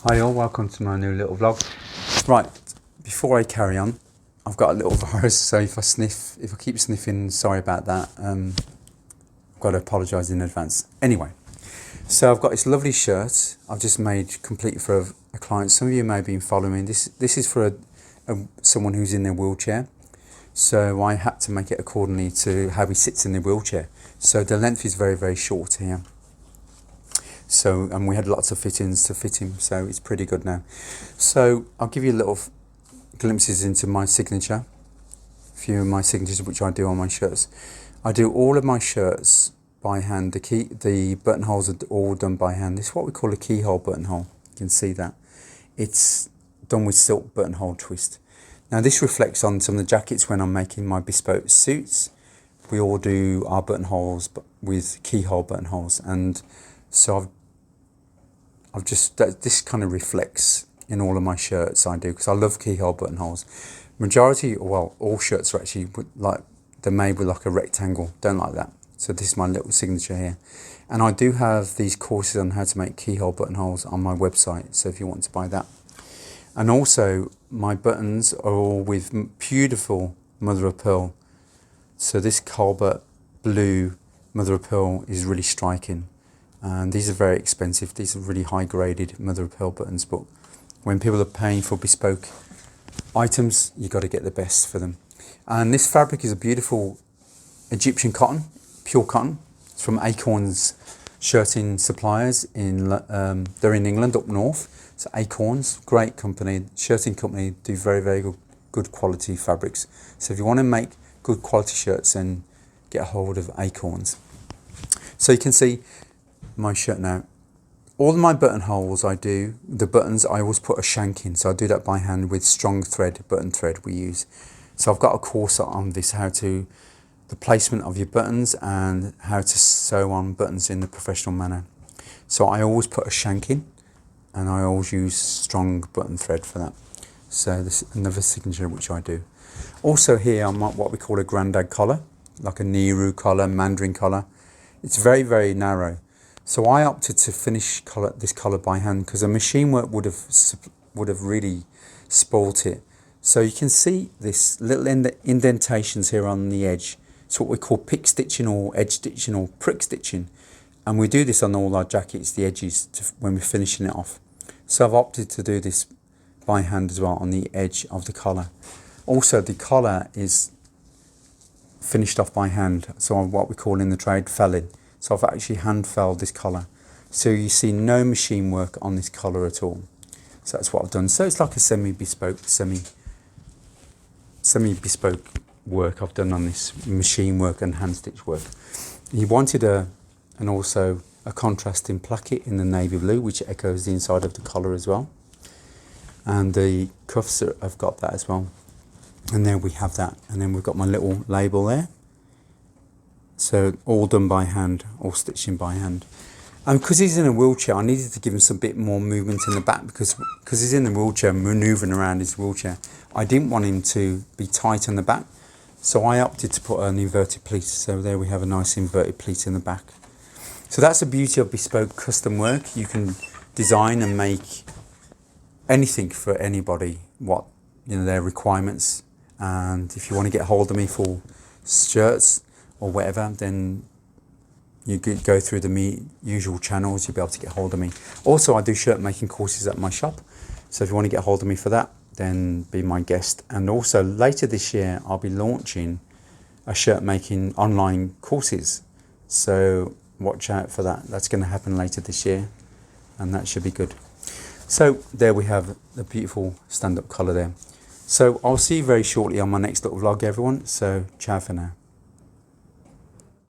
Hi all, welcome to my new little vlog. Right, before I carry on, I've got a little virus, so if I keep sniffing, sorry about that. I've got to apologise in advance. Anyway, so I've got this lovely shirt I've just made complete for a client. Some of you may have been following. This is for someone who's in their wheelchair. So I had to make it accordingly to how he sits in the wheelchair. So the length is very, very short here. So, and we had lots of fittings to fit him, so it's pretty good now. So I'll give you little glimpses into my signature, a few of my signatures which I do on my shirts. I do all of my shirts by hand. The buttonholes are all done by hand. This is what we call a keyhole buttonhole. You can see that. It's done with silk buttonhole twist. Now this reflects on some of the jackets when I'm making my bespoke suits. We all do our buttonholes with keyhole buttonholes, and so this kind of reflects in all of my shirts I do, because I love keyhole buttonholes. Majority, well, all shirts are actually they're made with like a rectangle. Don't like that. So this is my little signature here. And I do have these courses on how to make keyhole buttonholes on my website, so if you want to buy that. And also my buttons are all with beautiful mother of pearl. So this Colbert blue mother of pearl is really striking. And these are very expensive. These are really high graded mother of pearl buttons, but when people are paying for bespoke items, you've got to get the best for them. And this fabric is a beautiful Egyptian cotton, pure cotton. It's from Acorns Shirting Suppliers. They're in England, up north. So Acorns, great company, shirting company, do very, very good quality fabrics. So if you want to make good quality shirts, then get a hold of Acorns. So you can see my shirt now. All of my buttonholes I do, the buttons I always put a shank in, so I do that by hand with strong thread, button thread we use. So I've got a course on this, the placement of your buttons and how to sew on buttons in the professional manner. So I always put a shank in, and I always use strong button thread for that. So this is another signature which I do. Also here I'm what we call a grandad collar, like a Nehru collar, Mandarin collar. It's very, very narrow. So I opted to finish this collar by hand, because a machine work would have really spoilt it. So you can see this little indentations here on the edge. It's what we call pick stitching or edge stitching or prick stitching. And we do this on all our jackets, the edges, when we're finishing it off. So I've opted to do this by hand as well on the edge of the collar. Also the collar is finished off by hand. So what we call in the trade felling. So I've actually hand felled this collar. So you see no machine work on this collar at all. So that's what I've done. So it's like a semi-bespoke work I've done on this machine work and hand stitch work. He wanted also a contrasting placket in the navy blue, which echoes the inside of the collar as well. And the cuffs have got that as well. And there we have that. And then we've got my little label there. So all done by hand, all stitching by hand. And because he's in a wheelchair, I needed to give him some bit more movement in the back, because he's in the wheelchair, manoeuvring around his wheelchair. I didn't want him to be tight on the back, so I opted to put an inverted pleat. So there we have a nice inverted pleat in the back. So that's the beauty of bespoke custom work. You can design and make anything for anybody, their requirements. And if you want to get hold of me for shirts or whatever, then you could go through the usual channels, you'll be able to get hold of me. Also, I do shirt making courses at my shop, so if you want to get hold of me for that, then be my guest. And also later this year I'll be launching a shirt making online courses, so watch out for that. That's going to happen later this year, and that should be good. So there we have the beautiful stand-up collar there. So I'll see you very shortly on my next little vlog, everyone. So ciao for now.